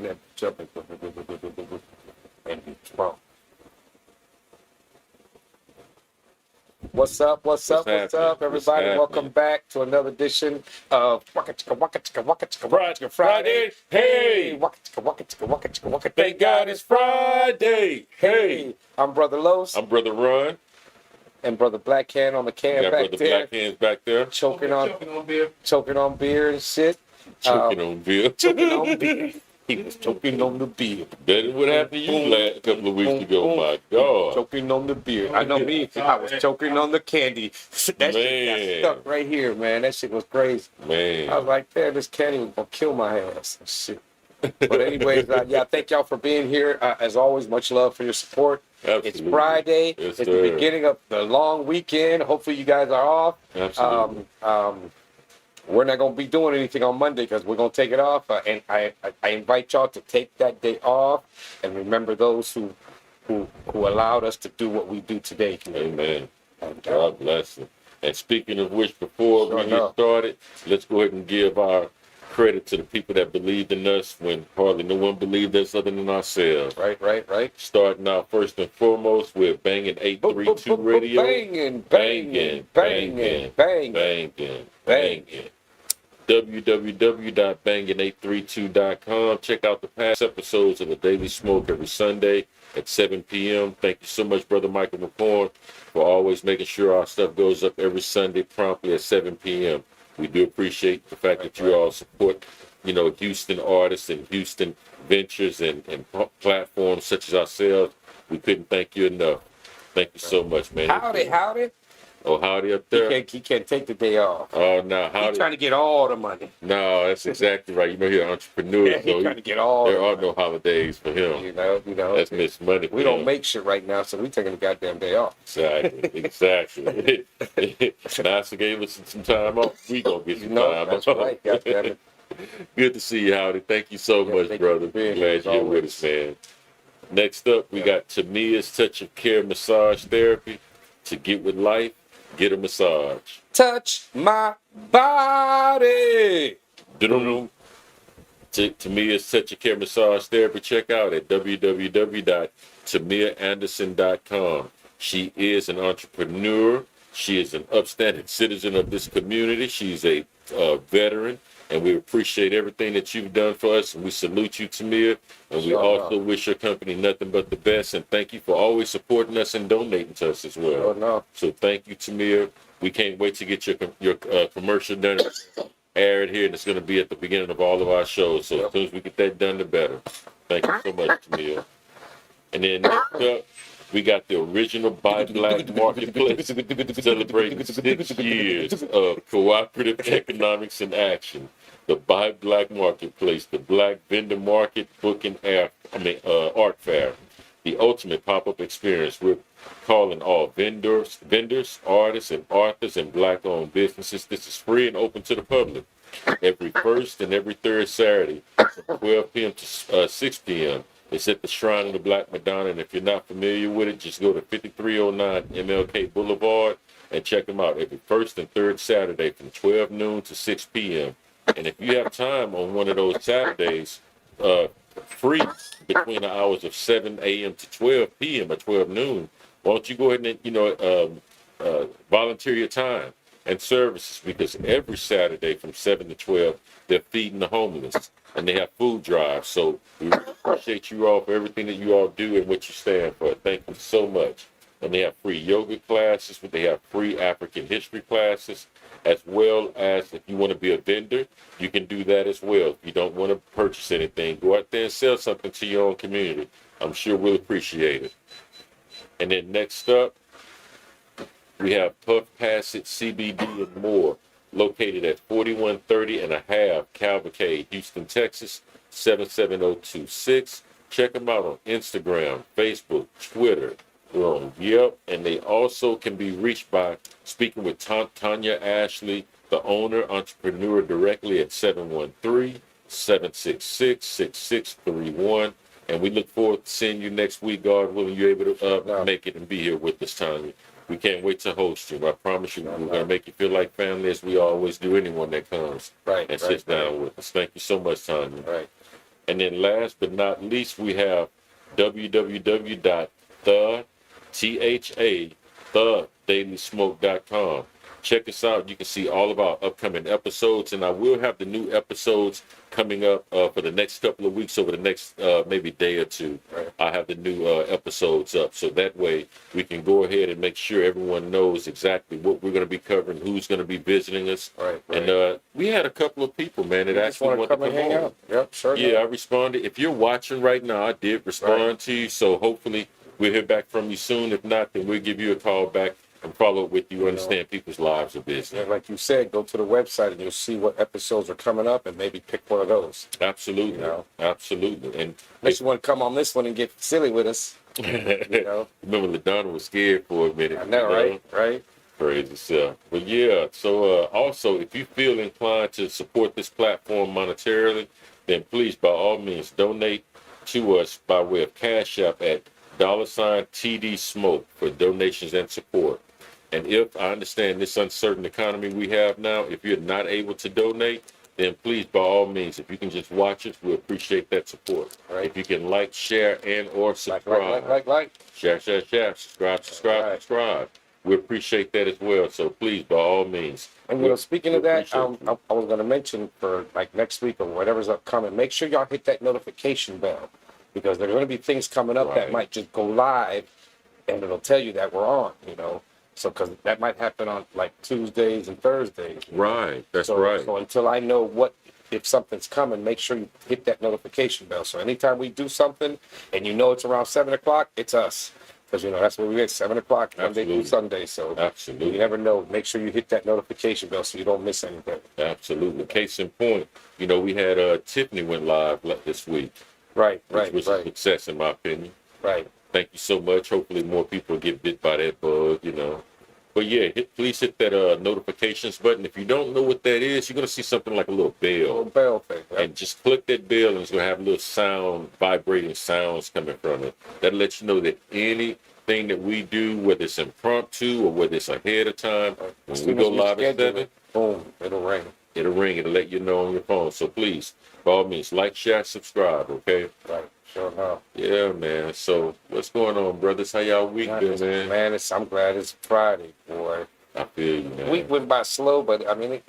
that jumping, and bump. What's up? What's up? What's up, everybody? Welcome back to another edition of Waka Friday. Hey, Waka. Thank God it's Friday. Hey, I'm Brother Los. I'm Brother Ron. And Brother Black Can on the can back Brother there. Black Hands back there. Choking on beer and shit. Choking on beer. Choking on beer. He was choking on the beer. That is what happened to you a couple of weeks ago. My God. Choking on the beer. I know me. I was choking on the candy. That shit got stuck right here, man. That shit was crazy. Man. I was like, damn, this candy was going to kill my ass. Shit. But anyways, yeah, thank y'all for being here. As always, much love for your support. Absolutely. It's Friday. Yes, it's the beginning of the long weekend. Hopefully you guys are off. Absolutely. We're not going to be doing anything on Monday because we're going to take it off. And I invite y'all to take that day off and remember those who allowed us to do what we do today. Amen. God bless you. And speaking of which, before we get started, let's go ahead and give our credit to the people that believed in us when hardly no one believed us other than ourselves. Right. Starting out first and foremost with Banging 832 Radio. Banging. www.banging832.com. Check out the past episodes of the Daily Smoke every Sunday at 7 p.m. Thank you so much, Brother Michael McCorn, for always making sure our stuff goes up every Sunday promptly at 7 p.m. We do appreciate the fact that you all support, Houston artists and Houston ventures and platforms such as ourselves. We couldn't thank you enough. Thank you so much, man. Howdy. Oh, howdy up there. He can't take the day off. Oh, no. He's trying to get all the money. No, that's exactly right. He's an entrepreneur. Yeah, he's trying to get all There are no holidays for him. You know. That's missed money. We don't make shit right now, so we taking the goddamn day off. Exactly. NASA gave us some time off. We gonna get some time that's off. Right. Goddamn it. Good to see you, Howdy. Thank you so much, brother. Glad you're with us, man. Next up, we got Tamia's Touch of Care Massage Therapy. To get with life, get a massage. Touch my body. Tamia's Touch of Care Massage Therapy. Check out at www.tamiaanderson.com. She is an entrepreneur. She is an upstanding citizen of this community. She's a veteran, and we appreciate everything that you've done for us. And we salute you, Tamia. And we also wish your company nothing but the best. And thank you for always supporting us and donating to us as well. So thank you, Tamia. We can't wait to get your commercial done, aired here, and it's going to be at the beginning of all of our shows. So as soon as we get that done, the better. Thank you so much, Tamia. And then next up, we got the original Buy Black Marketplace celebrating 6 years of cooperative economics in action. The Buy Black Marketplace, the Black Vendor Market Book and Art Fair, the ultimate pop-up experience. We're calling all vendors, artists, and authors, and Black-owned businesses. This is free and open to the public. Every first and every third Saturday from 12 p.m. to 6 p.m. It's at the Shrine of the Black Madonna, and if you're not familiar with it, just go to 5309 MLK Boulevard and check them out every first and third Saturday from 12 noon to 6 p.m. And if you have time on one of those Saturdays, free between the hours of 7 a.m. to 12 p.m. or 12 noon, why don't you go ahead and, volunteer your time and services, because every Saturday from 7 to 12, they're feeding the homeless. And they have food drives. So we appreciate you all for everything that you all do and what you stand for. Thank you so much. And they have free yoga classes, but they have free African history classes, as well as if you want to be a vendor, you can do that as well. If you don't want to purchase anything, go out there and sell something to your own community. I'm sure we'll appreciate it. And then next up, we have Puff Pass It CBD and more, located at 4130 and a half Cavalcade, Houston, Texas, 77026. Check them out on Instagram, Facebook, Twitter. We're on Yelp, and they also can be reached by speaking with Tanya Ashley, the owner, entrepreneur, directly at 713-766-6631. And we look forward to seeing you next week, God willing, you're able to make it and be here with us, Tanya. We can't wait to host you. I promise you, we're going to make you feel like family, as we always do anyone that comes and sits down with us. Thank you so much, Tanya. And then last but not least, we have www.thedailysmoke.com. Check us out. You can see all of our upcoming episodes, and I will have the new episodes coming up for the next couple of weeks, over the next maybe day or two. Right. I have the new episodes up, so that way we can go ahead and make sure everyone knows exactly what we're going to be covering, who's going to be visiting us. Right. And we had a couple of people, man, that You just actually want to wanted come and to hang on. out. Yep, sure. Yeah, I responded. If you're watching right now, I did respond to you, so hopefully we'll hear back from you soon. If not, then we'll give you a call back and follow up with you. Understand people's lives are busy. Yeah, like you said, go to the website and you'll see what episodes are coming up and maybe pick one of those. Absolutely. You know? Absolutely. And Unless you want to come on this one and get silly with us. You know? remember, LaDonna was scared for a minute. I know, right? Right? Crazy stuff. But yeah, so also, if you feel inclined to support this platform monetarily, then please, by all means, donate to us by way of Cash App at $TD Smoke for donations and support. And if I understand this uncertain economy we have now, if you're not able to donate, then please, by all means, if you can just watch us, we appreciate that support. Right. If you can like, share, and or subscribe. Like. Share. Subscribe. Right. Subscribe. We appreciate that as well. So please, by all means. And speaking of that, appreciate you. I was going to mention for like next week or whatever's upcoming, make sure y'all hit that notification bell, because there's going to be things coming up that Right. might just go live, and it'll tell you that we're on. You know, so because that might happen on like Tuesdays and Thursdays. Right. That's So, right. So until I know if something's coming, make sure you hit that notification bell. So anytime we do something and you know it's around 7 o'clock, it's us. Because, that's where we at, 7 o'clock, Monday through Absolutely. Sunday. So Absolutely. you never know. Make sure you hit that notification bell so you don't miss anything. Absolutely. Case in point, we had Tiffany went live this week, Right, which was a success in my opinion. right. Thank you so much. Hopefully more people get bit by that bug, But yeah, please hit that notifications button. If you don't know what that is, you're going to see something like a little Little bell. bell thing. Right? And just click that bell and it's going to have a little sound, vibrating sounds coming from it. That'll let you know that anything that we do, whether it's impromptu or whether it's ahead of time, As when we soon go as live at schedule 7, it, boom, it'll ring. it'll ring. It'll let you know on your phone. So please, by all means, like, share, subscribe, okay? Right, sure enough. Yeah, man. So what's going on, brothers? How y'all week been, man? Man, I'm glad it's Friday, boy. I feel you, man. Week went by slow, but I mean,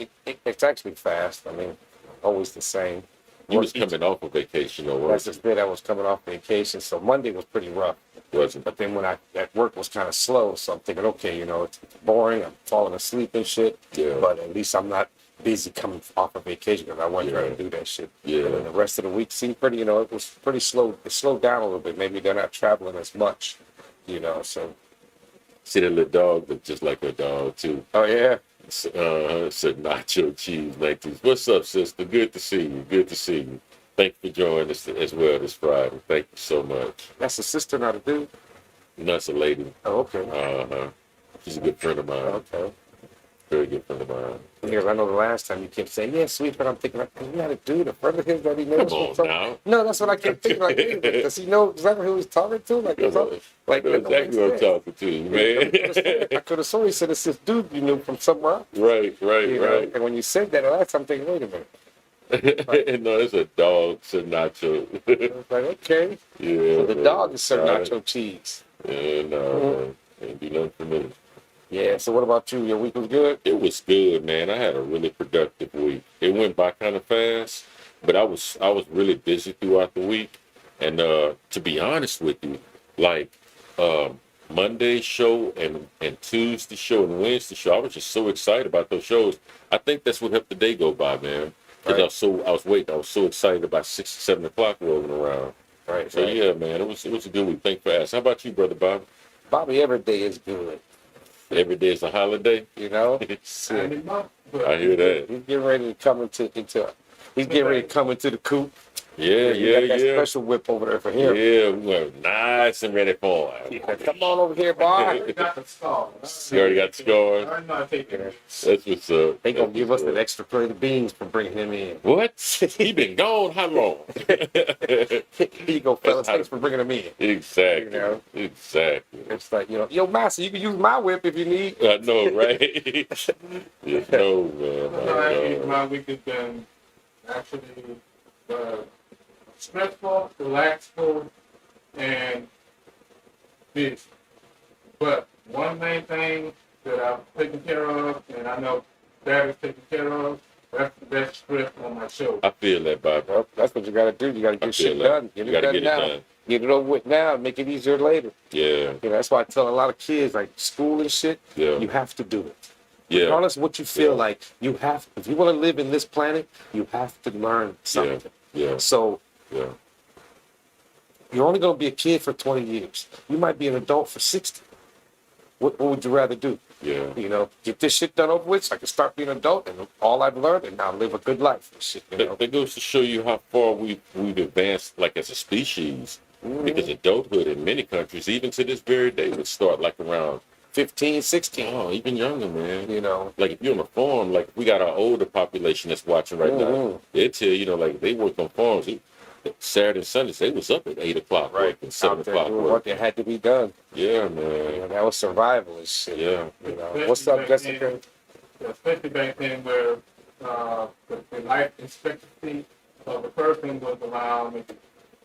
it's actually fast. I mean, always the same. You was coming off of vacation, though, That's wasn't just it. I was coming off vacation, so Monday was pretty rough. it? Wasn't But then when at work was kind of slow, so I'm thinking, okay, it's boring. I'm falling asleep and shit. Yeah. But at least I'm not busy coming off of vacation because I wasn't trying to do that shit. Yeah. And then the rest of the week seemed pretty, it was pretty slow. It slowed down a little bit. Maybe they're not traveling as much, so. See that little dog look just like a dog too. Oh, yeah. Said nacho cheese like this. What's up, sister? Good to see you. Good to see you. Thank you for joining us as well this Friday. Thank you so much. That's a sister, not a dude? That's a lady. Oh, okay. Uh-huh. She's a good friend of mine. Okay. Very good friend of mine. Because I know the last time you kept saying, yeah, sweet, but I'm thinking, like, you got a dude, a friend of his that he knows. Come on from now. No, that's what I kept thinking. Like, does he know exactly who he's talking to? Like, I know exactly what I'm talking to, man. I could have sworn he said it's this dude you knew from somewhere else. Right. And when you said that last time, I'm thinking, wait a minute. No, it's a dog, said nacho. I was like, okay. Yeah. So the man. dog is served Right. nacho cheese. Yeah, no, man. Ain't do nothing for me. Yeah, so what about you? Your week was good? It was good, man. I had a really productive week. It went by kind of fast, but I was really busy throughout the week. And to be honest with you, like Monday's show and Tuesday show and Wednesday show, I was just so excited about those shows. I think that's what helped the day go by, man. Because Right. I was so excited about 6 or 7 o'clock rolling around. Right. So yeah, man, it was a good week. Thanks for asking. How about you, brother Bob? Bobby, every day is good. Every day is a holiday. Shit. I hear that. He's getting ready to come into he's getting ready to come into the coop. Yeah. We got that special whip over there for him. Yeah, we were nice and ready for him. Yeah, come on over here, boy. Got the scars. You already got the scores. I'm not taking it. That's what's up. They gonna That's give us what's an up. extra plate of beans for bringing him in. What? He been gone how long? Here you go, fellas. That's how- Thanks for bringing him in. Exactly. You know? Exactly. It's like, yo, master, you can use my whip if you need. I know, right? Yes, no, man. I Actually, know. my week has been actually stressful, relaxful, and busy. But one main thing that I've taken care of, and I know Dad is taken care of, that's the best stress on my shoulder. I feel that, Bob. Well, that's what you got to do. You got to I get shit feel that. done. Get You it gotta done get it now. done. Get it over with now. Make it easier later. Yeah, You know, that's why I tell a lot of kids, like school and shit, yeah, you have to do it. yeah, Regardless of what you feel Yeah. like, you have, if you want to live in this planet, you have to learn something. yeah, So yeah. you're only going to be a kid for 20 years. You might be an adult for 60. What would you rather do? Yeah. You know, get this shit done over with so I can start being an adult and all I've learned and now live a good life and shit, you know. That goes to show you how far we've advanced, like as a species, Mhm. because adulthood in many countries, even to this very day, would start like around 15, 16, even younger, man. you know. Like if you're on a farm, like we got our older population that's watching right now. Mhm. They tell you, like they work on farms. Saturday and Sundays, they was up at 8 o'clock working, 7 Out there o'clock doing what working. that had to be done. Yeah, You man. know, that was survival and shit. Yeah. You know. What's up, Jessica? Especially back then where the life expectancy of a person was around maybe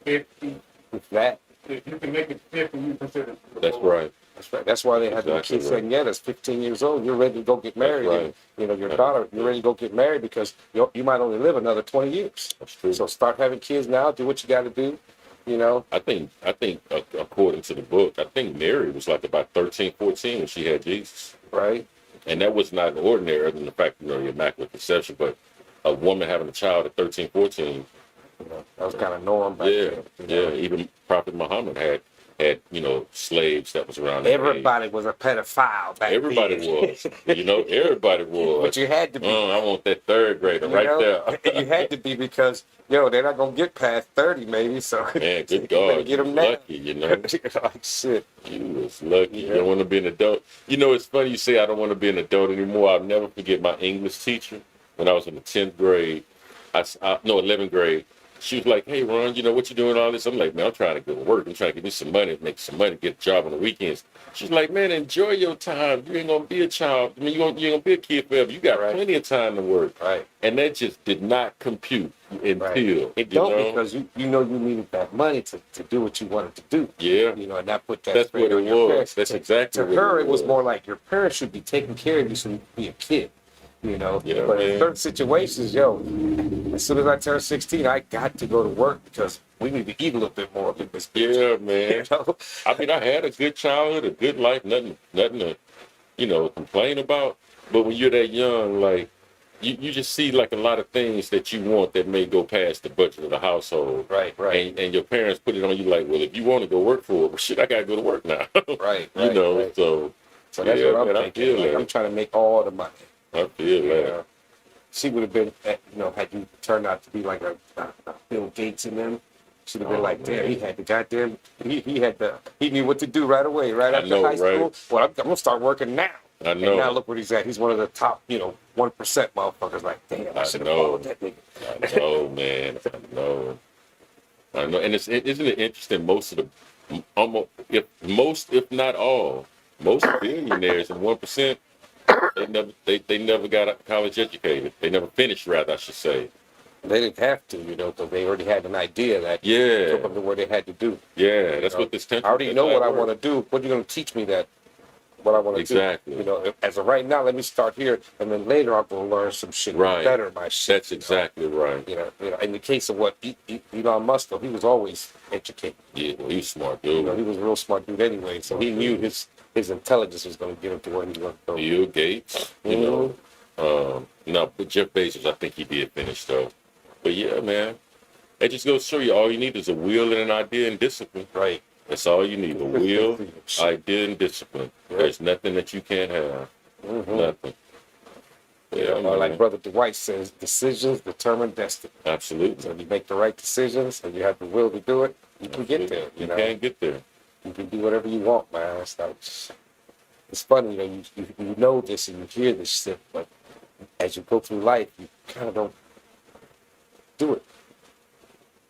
50. With that. If you can make it 50, you consider it. That's right. That's right. That's why they had the Exactly kids right. saying, yeah, that's 15 years old. You're ready to go get married. right. And, you know, your That's daughter, right. you're ready to go get married because you might only live another 20 years. That's true. So start having kids now. Do what you got to do. You know. I think according to the book, I think Mary was like about 13, 14 when she had Jesus. Right. And that was not ordinary other than the fact, the immaculate conception, but a woman having a child at 13, 14, You know, that was kind of norm back yeah, then. You know? yeah. Even Prophet Muhammad had slaves that was around that Everybody was a pedophile age. back Everybody then. was. Everybody was. But you had to be. I want that third grader You right know? there. You had to be because, they're not going to get past 30 maybe. So Man, you good better God, get you them was now. lucky, Like shit. You was lucky. Yeah. You don't want to be an adult. It's funny you say I don't want to be an adult anymore. I'll never forget my English teacher when I was in the 10th grade. 11th grade. She was like, hey, Ron, what you doing all this? I'm like, man, I'm trying to go to work. I'm trying to get me some money, make some money, get a job on the weekends. She's like, man, enjoy your time. You ain't going to be a child. I mean, you ain't going to be a kid forever. You got plenty of time to work. Right. And that just did not compute until, Right. It don't because you needed that money to do what you wanted to do. Yeah. And that put that. That's strain what it on your was. parents. That's exactly to what her. it It was was. more like your parents should be taking care of you so you could be a kid. Yeah, But man. in certain situations, as soon as I turned 16, I got to go to work because we need to eat a little bit more in this bitch. Yeah, man. You know? I mean, I had a good childhood, a good life, nothing to, complain about. But when you're that young, like, you just see, like, a lot of things that you want that may go past the budget of the household. Right. And your parents put it on you like, well, if you want to go work for it, well, shit, I got to go to work now. Right. Right. So that's yeah, what I'm man, I thinking. feel Like, that. I'm trying to make all the money. I feel Yeah. that. She would have been, had you turned out to be like a Bill Gates in them, she'd have been like, damn, man. he had the goddamn, he knew what to do right away, right I after know, high school. right? Well, I'm gonna start working now. I And now know. look where he's at. He's one of the top, 1% motherfuckers. Like, damn, I I should have know. followed that nigga. I know, man. I know. And isn't it interesting? Most of the, almost, if not all, most billionaires and 1%, they never got college educated. They never finished, rather, I should say. They didn't have to, because they already had an idea that Yeah. took them to where they had to do. Yeah, that's know, what this country. I already know what I want to. to do. What are you going to teach me what I want to Exactly. do? As of right now, let me start here, and then later I'll go learn some shit Right. better my shit. That's exactly right. In the case of what Elon Musk, though, he was always educated. Yeah, well, he's smart, dude. He was a real smart dude anyway, so he knew his intelligence was going to get him to where he was going to go. Bill Gates, no, but Jeff Bezos, I think he did finish though. But yeah, man, that just goes to show you all you need is a will and an idea and discipline. Right. That's all you need, a will, idea, and discipline. Yep. There's nothing that you can't have. Nothing. Yeah, Or man. like Brother Dwight says, decisions determine destiny. Absolutely. So if you make the right decisions and you have the will to do it, you can get there. You can't get there. You can do whatever you want, man. It's funny, you know this and you hear this shit, but as you go through life, you kind of don't do it.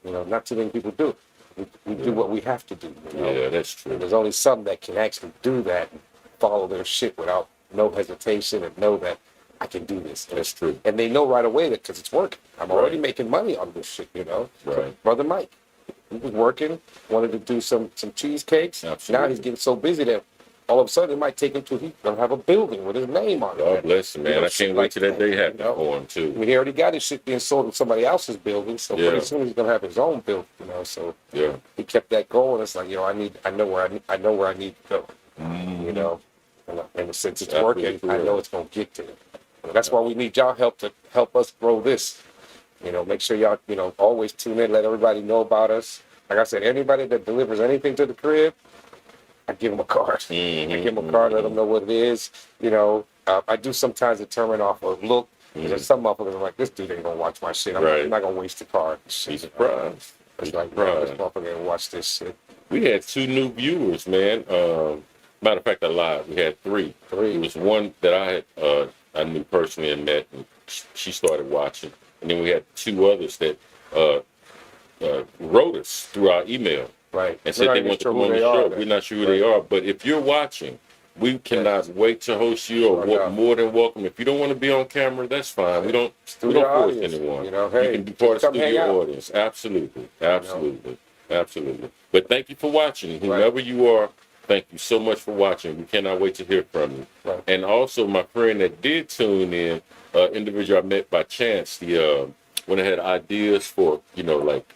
Not too many people do it. We do what we have to do. Yeah, that's true. There's only some that can actually do that and follow their shit without no hesitation and know that I can do this. That's true. And they know right away that because it's working. I'm already Right. making money on this shit, you know. Right. Brother Mike, he was working, wanted to do some cheesecakes. Absolutely. Now he's getting so busy that all of a sudden it might take him to he's gonna have a building with his name on it. God bless him, man. You know, I shit can't wait like till that day you happens know. for him I too. mean, he already got his shit being sold in somebody else's building, so Yeah. pretty soon he's gonna have his own building, you know. So Yeah. he kept that going. It's like, you know, I know where I need to go, you know. And since it's Absolutely working, I correct. know it's gonna get there. And that's why we need y'all help to help us grow this. You know, make sure y'all, you know, always tune in, let everybody know about us. Like I said, anybody that delivers anything to the crib, I give them a card. Mhm, I give them a card, let them know what it is. You know, I do sometimes determine off of look. There's some motherfuckers are like, this dude ain't gonna watch my shit. Right. I'm not gonna waste the card. Be Shit. surprised. It's Be like, man, this surprised. motherfucker ain't watch this shit. We had 2 new viewers, man. Matter of fact, I lied. We had 3. Three. It was one that I knew personally and met, and she started watching. And then we had 2 others that wrote us through our email Right. and said We're they not want to even come on sure the who show. they are, We're not sure who Right. they are, but if you're watching, we cannot wait to host you. Or Sure enough. more than welcome. If you don't want to be on camera, that's fine. We don't Studio force audience, anyone. you know, hey, you can be part of come hang studio out. audience. Absolutely, absolutely. But thank you for watching, whoever you are. Thank you so much for watching. We cannot wait to hear from you. Right. And also, my friend that did tune in, individual I met by chance, the when I had ideas for, you know, like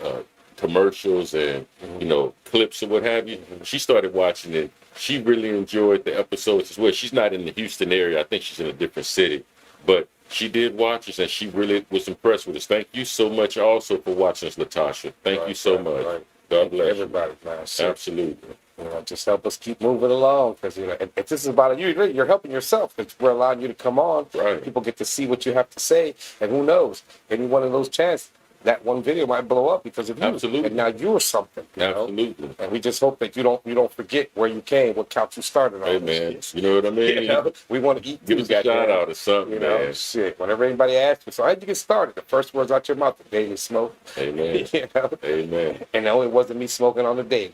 commercials and, you know, clips or what have you, she started watching it. She really enjoyed the episodes as well. She's not in the Houston area. I think she's in a different city. But she did watch us, and she really was impressed with us. Thank you so much also for watching us, Latasha. Thank you so much. Right. God bless you. Everybody, man. Shit. Absolutely. You know, just help us keep moving along because, you know, if this is about you, you're helping yourself. It's we're allowing you to come on. Right. People get to see what you have to say, and who knows, any one of those chances, that one video might blow up because of you. Absolutely. And now you're something. You know? Absolutely. And we just hope that you don't forget where you came, what couch you started on. Hey, man. You know what I mean? You know? We want to eat. Give too, us a shout goddamn. out or something, You know, man. shit. Whenever anybody asks me, so how'd you get started? The first words out your mouth, the daily smoke. Amen. You know? Amen. And no, it wasn't me smoking on the daily.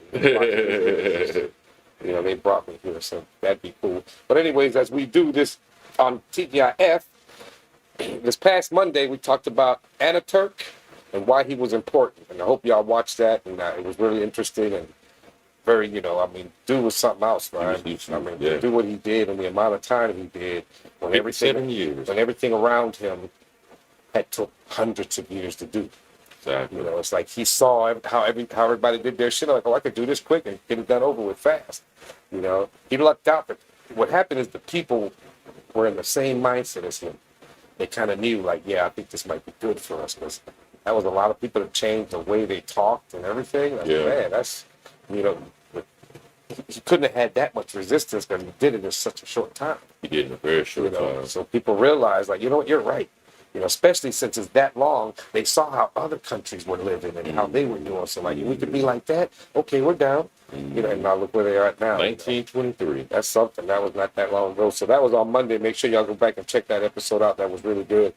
You know, they brought me here, so that'd be cool. But anyways, as we do this on TGIF, this past Monday we talked about Ataturk and why he was important. And I hope y'all watched that, and it was really interesting and very, you know, I mean, dude was something else, right? huge, I mean, yeah. to do what he did and the amount of time he did, when 57 years. when everything around him had took hundreds of years to do. Exactly. You know, it's like he saw how everybody did their shit. Like, oh, I could do this quick and get it done over with fast. You know, he lucked out. But what happened is the people were in the same mindset as him. They kind of knew, like, yeah, I think this might be good for us, because that was a lot of people that changed the way they talked and everything. Like, Yeah. man, that's, you know, he couldn't have had that much resistance because he did it in such a short time. He did in a very You short know, time. so people realize, like, you know what, you're right. You know, especially since it's that long, they saw how other countries were living and how they were doing. So, like, we could be like that. Okay, we're down. You know, and now look where they are at now. 1923. That's something. That was not that long ago. So that was on Monday. Make sure y'all go back and check that episode out. That was really good.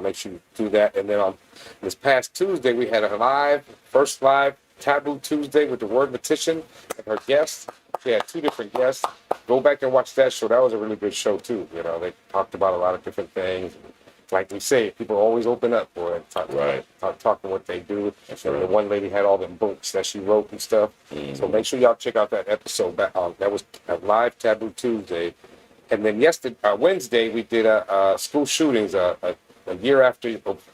Make sure you do that. And then on this past Tuesday, we had a first live Taboo Tuesday with the Word Petition and her guests. She had 2 different guests. Go back and watch that show. That was a really good show, too. You know, they talked about a lot of different things. Like we say, people always open up for it, talking what they do. That's And right. the one lady had all them books that she wrote and stuff. So make sure y'all check out that episode. That was a live Taboo Tuesday. And then Wednesday, we did a school shootings a year after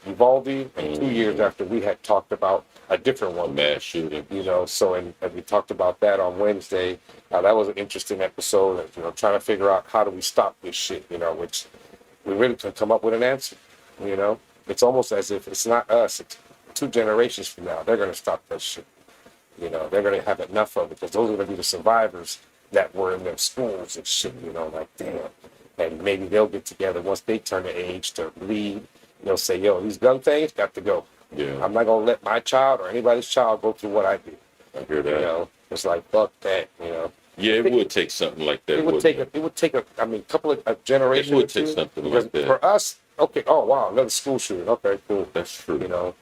Uvalde and 2 years after we had talked about a different one. Mass shooting. You know, so and we talked about that on Wednesday. That was an interesting episode. You know, trying to figure out how do we stop this shit. You know, which we really can come up with an answer. You know, it's almost as if it's not us. It's 2 generations from now. They're going to stop that shit. You know, they're going to have enough of it because those are going to be the survivors that were in their schools and shit. You know, like, damn. And maybe they'll get together once they turn the age to lead. They'll say, yo, these gun things got to go. Yeah. I'm not going to let my child or anybody's child go through what I did. I hear You that. know, it's like, fuck that, you know. Yeah, it would take something like that. It would take a couple of generations. It would take something because like that. For us, okay, oh wow, another school shooting. Okay, cool. That's true. You know,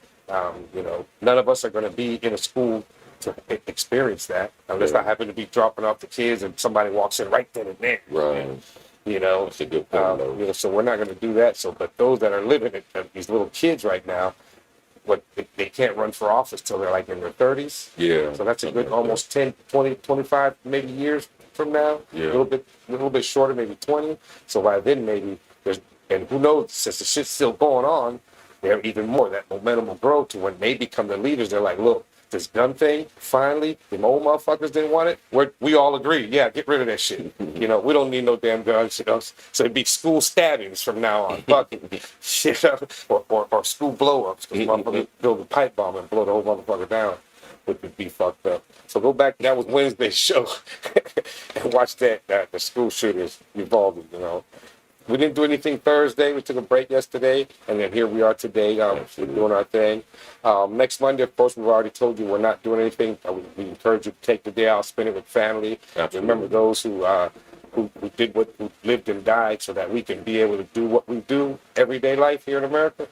none of us are going to be in a school to experience that unless Yeah. I happen to be dropping off the kids and somebody walks in right then and there. Right. You know, That's a good point, though. you know, so we're not going to do that. So, but those that are living it, these little kids right now, what they can't run for office till they're like in their 30s. Yeah. So that's a something good like almost 10, 20, 25 maybe years from now. Yeah. A little bit shorter, maybe 20. So by then maybe there's, and who knows, since the shit's still going on, they have even more. That momentum will grow to when they become the leaders. They're like, look, this gun thing, finally, the old motherfuckers didn't want it. We all agree, yeah, get rid of that shit. You know, we don't need no damn guns. You know, so it'd be school stabbings from now on. Fucking shit, or school blow-ups because motherfuckers build a pipe bomb and blow the whole motherfucker down. Would be fucked up. So go back. That was Wednesday's show, and watch that. The school shooters involved. You know. We didn't do anything Thursday. We took a break yesterday, and then here we are today, doing our thing. Next Monday, of course, we've already told you we're not doing anything. We encourage you to take the day out, spend it with family. Absolutely. Remember those who lived and died, so that we can be able to do what we do everyday life here in America.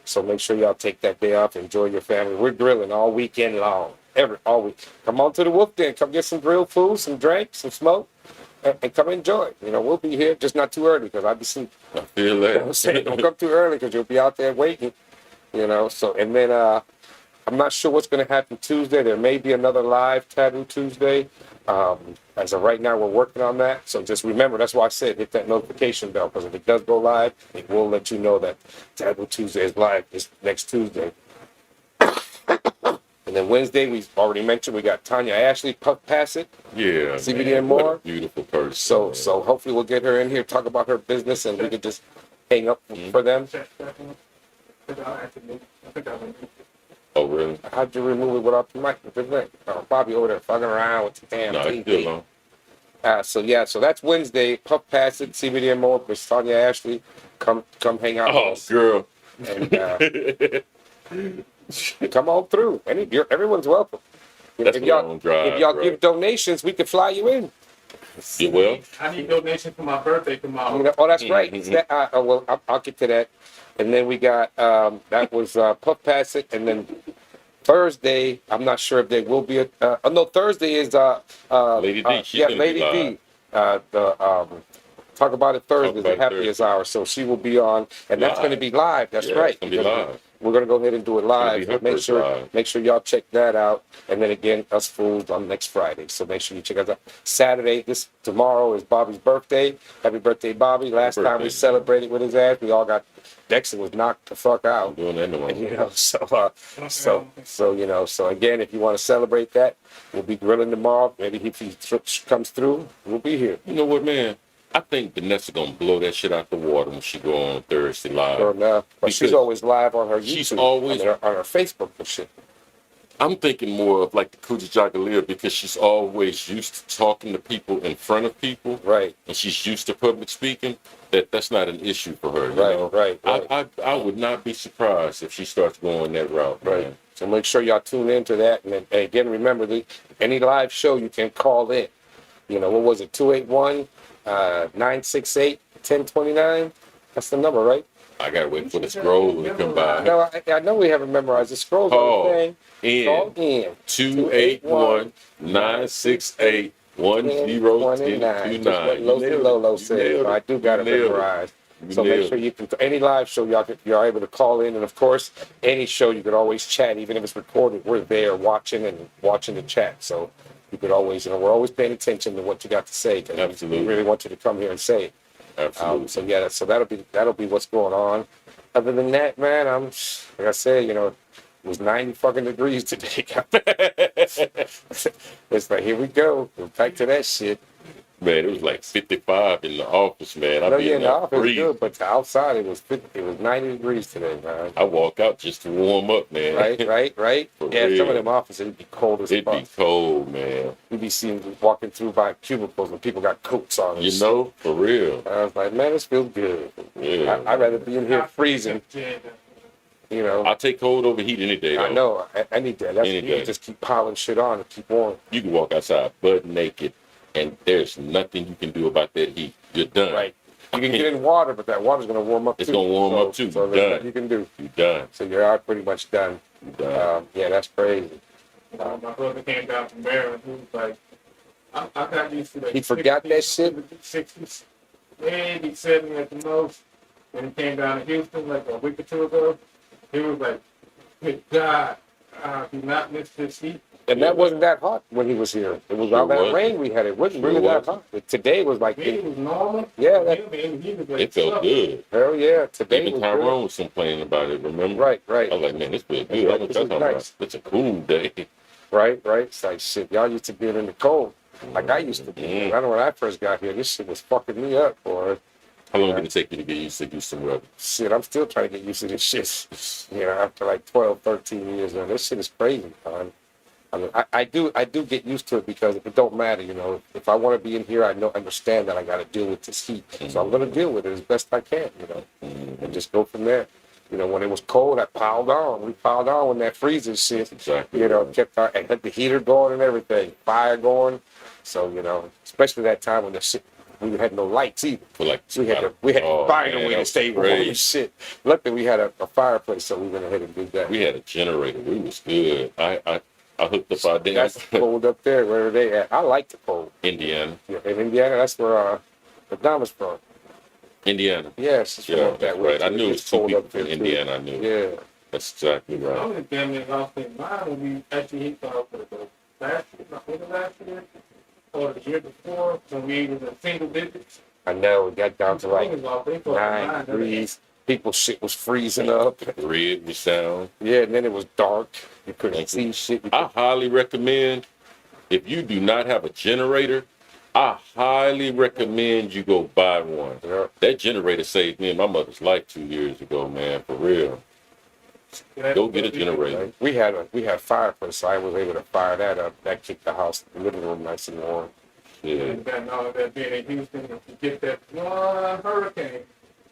So make sure y'all take that day off, enjoy your family. We're grilling all weekend long, all week. Come on to the Wolf Den, come get some grilled food, some drinks, some smoke. And come enjoy. You know, we'll be here, just not too early because I'll be sleeping. I feel You know what I'm that. saying? Don't come too early because you'll be out there waiting. You know, so, and then I'm not sure what's going to happen Tuesday. There may be another live Taboo Tuesday. As of right now, we're working on that. So just remember, that's why I said hit that notification bell because if it does go live, it will let you know that Taboo Tuesday is live. It's next Tuesday. And then Wednesday, we already mentioned we got Tanya Ashley, Puff Pass It. Yeah. CBD man, and what a more. beautiful person. So man. so hopefully we'll get her in here, talk about her business, and we could just hang up for them. Oh, really? How'd you remove it without the mic? Bobby over there fucking around with the damn No, it's TV. still on. So that's Wednesday. Puff Pass It, CBD and more with Tanya Ashley. Come hang out with Oh, us. girl. And come on through. Everyone's welcome. That's if a y'all, long drive, if y'all bro. give donations, we can fly you in. Yeah, well, I need donations for my birthday tomorrow. Oh, that's right. I'll get to that. And then we got that was Puff Pass It, and then Thursday. I'm not sure if there will be a. No, Thursday is Lady D, she's yeah, gonna Lady be D. Talk about it Thursday, Talk the About It happiest Thursday. hour. So she will be on, and that's Live. going to be live. That's Yeah, right. it's gonna be live. We're going to go ahead and do it live. It's gonna be her Make first sure, live. make sure y'all check that out. And then again, us fools on next Friday. So make sure you check us out. Saturday, tomorrow is Bobby's birthday. Happy birthday, Bobby! Last time we birthday. celebrated with his ass, we all got. Dexter was knocked the fuck I'm out. doing that no You more. know, so again, if you want to celebrate that, we'll be grilling tomorrow. Maybe if he comes through, we'll be here. You know what, man? I think Vanessa gonna blow that shit out the water when she go on Thursday live. Sure enough. But she's Because always live on her YouTube, she's always- on her Facebook and shit. I'm thinking more of like the Coochie Jagalia because she's always used to talking to people in front of people, Right, and she's used to public speaking. That's not an issue for her. You right, know? right, right. I would not be surprised if she starts going that route. Right. Man. So make sure y'all tune into that. And then, and again, remember, any live show you can call in. You know, what was it? 281-968-1029? That's the number, right? I gotta wait for the scroll to come by. No, I know we haven't memorized. The scrolls on Call the thing. Call in in. 281-968-1029. Just what Lolo said. I do got it memorized. So make sure you can, any live show you're able to call in, and of course, any show you could always chat, even if it's recorded. We're there watching the chat. So you could always, we're always paying attention to what you got to say. 'Cause Absolutely. we really want you to come here and say it. Absolutely. So yeah, so that'll be what's going on. Other than that, man, like I said, it was 90 fucking degrees today. It's like, here we go. We're back to that shit. Man, it was like 55 in the office, man. I I know be you're in in the there office freezing. good, but the outside it was 90 degrees today, man. I walk out just to warm up, man. Right. For Yeah, some of real. them offices it'd be cold as It'd fuck. be cold, man. You'd be seen walking through by cubicles and people got coats on. and You shit. know, for real. I was like, man, this feels good. Yeah. I'd rather be in here freezing. I take cold over heat any day, though. I know. I need that. Any You day. can just keep piling shit on and keep warm. You can walk outside butt naked, and there's nothing you can do about that heat. You're done. Right. You can get in water, but that water's going to warm up It's too. gonna warm up too. So Done. there's nothing you can do. You're done. So you're pretty much done. You're done. Yeah, that's crazy. My brother came down from Maryland. He was like, I got used to that. He forgot that shit? 60s. maybe 70 at the most. When he came down to Houston like a week or two ago, he was like, good God, do not miss this heat. And that wasn't that hot when he was here. It was all that wasn't. rain we had. It wasn't Sure really that wasn't. hot. But today was like, It was normal. Yeah, for that- him, and he was like, It felt good. hell yeah, today Even was Tyrone was complaining about it, remember? good. Right. I was like, man, this feels That's good. right, I was this talking is about nice. it's a cool day. Right. It's like shit. Y'all used to be in the cold, like I used to be. Mhm. I know when I first got here, this shit was fucking me up, boy. How long did it take you to get used to Houston weather? Shit, I'm still trying to get used to this shit. You know, after like 12, 13 years now, this shit is crazy, man. I mean, I do get used to it because it don't matter, you know. If I want to be in here, I understand that I got to deal with this heat, so I'm gonna deal with it as best I can, you know, and just go from there. You know, when it was cold, I piled on. We piled on when that freezing shit. Exactly. You know, kept our and had the heater going and everything, fire going. So you know, especially that time when the shit. We had no lights either. For like So we had to find a way to stay warm and shit. Luckily, we had a fireplace, so we went ahead and did that. We had a generator. We was good. I hooked up our damn That's cold up there. Where are they at? I like the cold. Indiana. Yeah, in Indiana, that's where the Dama's from. Indiana. Yes, it's Yeah, from up that's that way. right. I knew it was It's two cold people up there, from too. Indiana. I knew. Yeah. That's exactly I right. was damn near lost in mind when we actually hit the last year or the year before when we was in single digits. I know. It got down to like They thought 9 degrees. People's shit was freezing up. Red was down. Yeah, and then it was dark. You couldn't Thank see you. shit. I highly recommend, if you do not have a generator, I highly recommend you go buy one. Yeah. That generator saved me and my mother's life 2 years ago, man, for real. Go get a generator. Right. We had fireplace, so I was able to fire that up. That kept the house, the living room nice and warm. Yeah. And then all that being in Houston, if you get that one hurricane,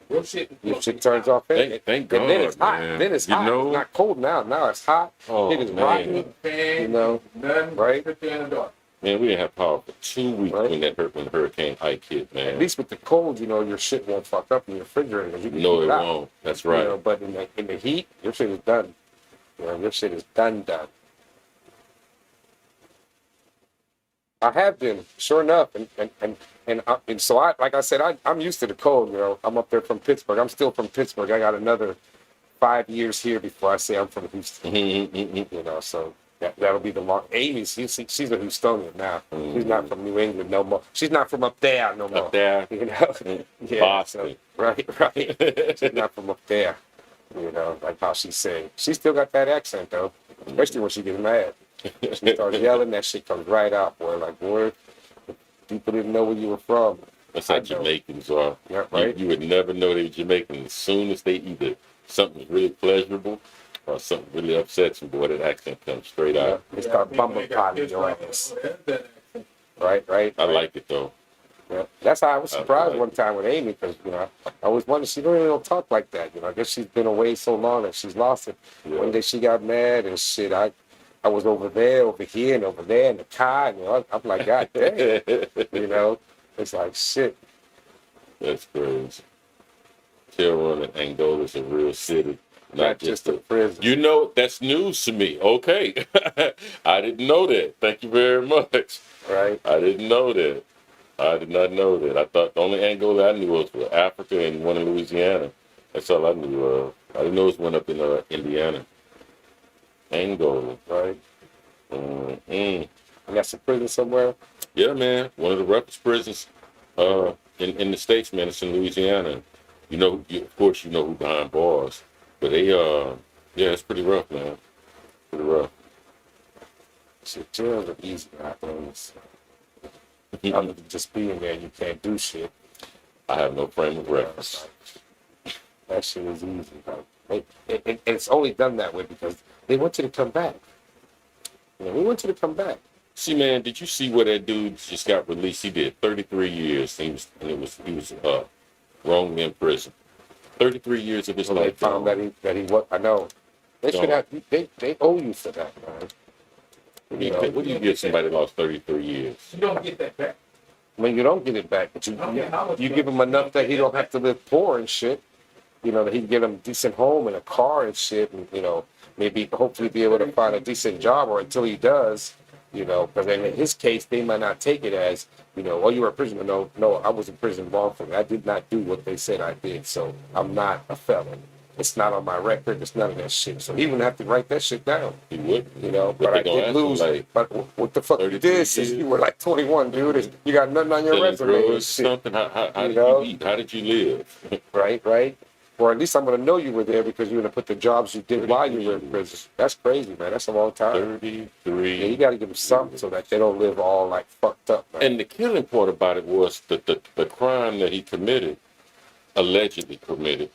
your shit Turns off. Thank and God, then it's hot. man. Then it's You hot. know- It's not cold now. Now it's hot. Oh, It is man. rotten. Fan, You know, nothing, right? sit there in the dark. Man, we didn't have power for 2 weeks Right. when Hurricane Ike hit, man. At least with the cold, you know, your shit won't fuck up in your refrigerator. You can No, keep it out, won't. That's you right. know, but in the heat, your shit is done. You know, your shit is done. I have been, sure enough, and so like I said, I'm used to the cold. You know, I'm up there from Pittsburgh. I'm still from Pittsburgh. I got another 5 years here before I say I'm from Houston. You know, so that'll be the long. Amy, she's a Houstonian now. She's not from New England no more. She's not from up there no more. Up there. You know, yeah. Boston. So, right. She's not from up there. You know, like how she sang. She still got that accent though, especially when she gets mad. She starts yelling, that shit comes right out, boy. Like, boy, people didn't know where you were from. That's how I know. Jamaicans are. Yeah, right. You would never know they were Jamaican as soon as they either something really pleasurable or something really upsets them. Boy, that accent comes straight Yeah, out. they start bumbling potting your ass. Right. I like it though. Yeah. That's how I was surprised like one time with Amy, because, you know, I always wondered, she really don't talk like that. You know, I guess she's been away so long that she's lost it. Yeah. One day she got mad and shit. I was over there, over here, and over there in the car. You know, I'm like, God damn. You know, it's like shit. That's crazy. Tehran and Angola is a real city, Not just a prison. You know, that's news to me. Okay. I didn't know that. Thank you very much. Right. I didn't know that. I did not know that. I thought the only Angola I knew was for Africa and one in Louisiana. That's all I knew of. I didn't know it was one up in Indiana. Angola. Right. Mm-mm. And that's a prison somewhere. Yeah, man. One of the roughest prisons in the States, man. It's in Louisiana. You know, of course, you know who behind bars. But they, yeah, it's pretty rough, man. Pretty rough. Shit, jails are easy nowadays. Other than just being there, you can't do shit. I have no frame of reference. That shit is easy. Like, and it's only done that way because they want you to come back. You know, we want you to come back. See, man, did you see where that dude just got released? He did 33 years. He was wrongly in prison. 33 years of his So they life. found that he what I know. They should have. They owe you for that, man. What do you give somebody that lost 33 years? You don't get that back. I mean, you don't get it back, but you give him enough that he don't have to live poor and shit. You know, that he can get him a decent home and a car and shit, and, you know, maybe hopefully be able to find a decent job, or until he does, You know, because in his case, they might not take it as, you know, oh, you were a prisoner. No, I was in prison wrongfully. I did not do what they said I did, so I'm not a felon. It's not on my record. It's none of that shit. So he wouldn't have to write that shit down. He would. You know, But but they I gonna did ask him, lose. like, But what the fuck you 33 did since years? you were like 21, dude? You got nothing on your Selling resume and drugs, shit. something. How You did know? you eat? How did you live? Right? Or at least I'm gonna know you were there because you're gonna put the jobs you did while you were in prison. That's crazy, man. That's a long time. 33. Yeah, you gotta give them something so that they don't live all like fucked up, man. And the killing part about it was the crime that he committed, allegedly committed.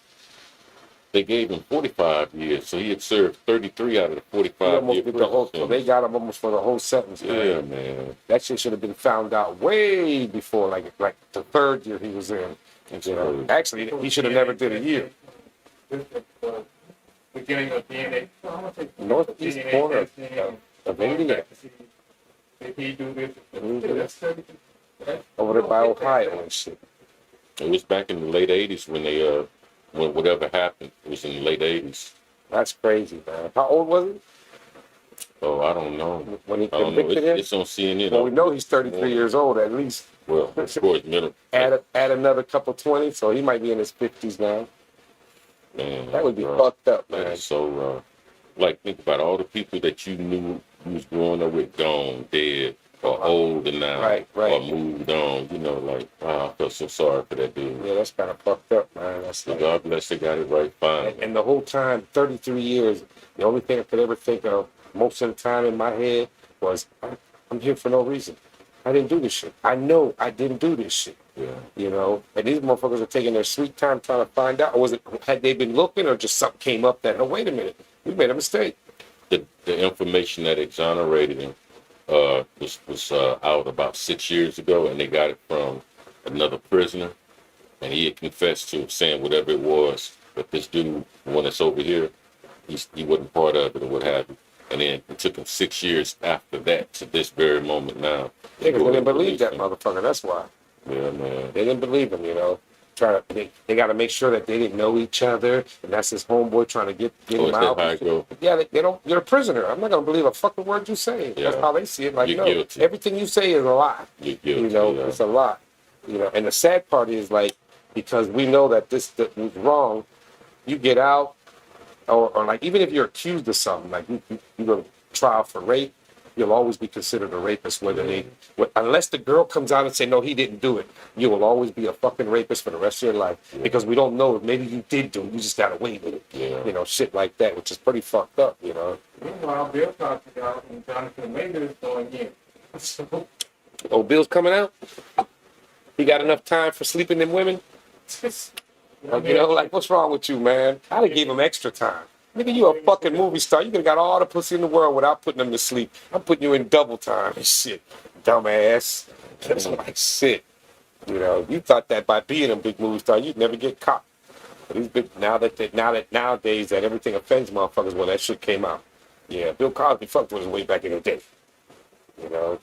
They gave him 45 years, so he had served 33 out of the He 45 almost year did the prison whole. So they sentence. got him almost for the whole sentence, man. Yeah, man. That shit should have been found out way before, like the third year he was in. You know, actually, he should have never did a year. This is the beginning of DNA. So I'm gonna take Northeast DNA corner testing, of Indiana, Did he do this? Mhm. That's 30. over there by Ohio and shit. It was back in the late 80s when they when whatever happened. It was in the late 80s. That's crazy, man. How old was he Oh, I don't know. when he I don't know. convicted him? It's on CNN. Well, we know he's 33 years old at least. Well, of course, middle. Add another couple 20, so he might be in his 50s now. Man, That would be bro, fucked up, that man. is so like, think about all the people that you knew you was growing up with gone, dead, or older now, Right. or moved on. You know, like, wow, I felt so sorry for that dude. Yeah, that's kind of fucked up, man. That's So like, God bless, they got it right fine. and the whole time, 33 years, the only thing I could ever think of most of the time in my head was, I'm here for no reason. I didn't do this shit. I know I didn't do this shit. Yeah. You know, and these motherfuckers are taking their sweet time trying to find out. Or was it, had they been looking, or just something came up that, oh, wait a minute, we made a mistake. The information that exonerated him was out about 6 years ago, and they got it from another prisoner, and he had confessed to saying whatever it was. But this dude, the one that's over here, he wasn't part of it or what have you. And then it took him 6 years after that to this very moment now. Yeah, because they didn't believe Release that him. motherfucker. That's why. Yeah, man. They didn't believe him, you know. They got to make sure that they didn't know each other, and that's his homeboy trying to get Oh, him is out. that how it go? Yeah, they don't. You're a prisoner. I'm not gonna believe a fucking word you say. That's Yeah. how they see it. Like, You're no, guilty. everything you say is a lie. You're guilty. You know, yeah. it's a lie. You know, and the sad part is, like, because we know that this that was wrong, you get out, or like, even if you're accused of something, like you go to trial for rape, you'll always be considered a rapist, unless the girl comes out and say, no, he didn't do it. You will always be a fucking rapist for the rest of your life, because we don't know if maybe you did do it. You just got away with it. Yeah. You know, shit like that, which is pretty fucked up, you know. Meanwhile, Bill Cosby out and Jonathan Major is going in. So, Oh, Bill's coming out? He got enough time for sleeping in women? You know, like, what's wrong with you, man? I'd have gave him extra time. Nigga, you a fucking movie star. You could have got all the pussy in the world without putting them to sleep. I'm putting you in double time and shit, dumbass. That's like shit. You know, you thought that by being a big movie star, you'd never get caught. But he's big, now that nowadays that everything offends motherfuckers, well, that shit came out. Yeah, Bill Cosby fucked with us way back in the day. You know,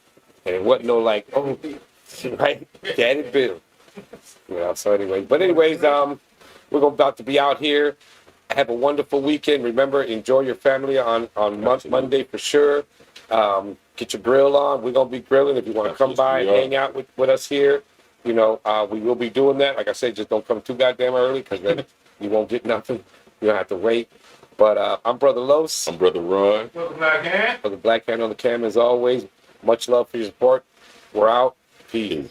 and it wasn't no like, oh, right, Daddy Bill. You know, so anyways, we're about to be out here. Have a wonderful weekend. Remember, enjoy your family on Monday for sure. Get your grill on. We're going to be grilling. If you want to come by and hang out with us here, you know, we will be doing that. Like I said, just don't come too goddamn early, because then you won't get nothing. You don't have to wait. But I'm Brother Los. I'm Brother Ron. Black hand. For the Black Hand on the Cam, as always. Much love for your support. We're out. Peace.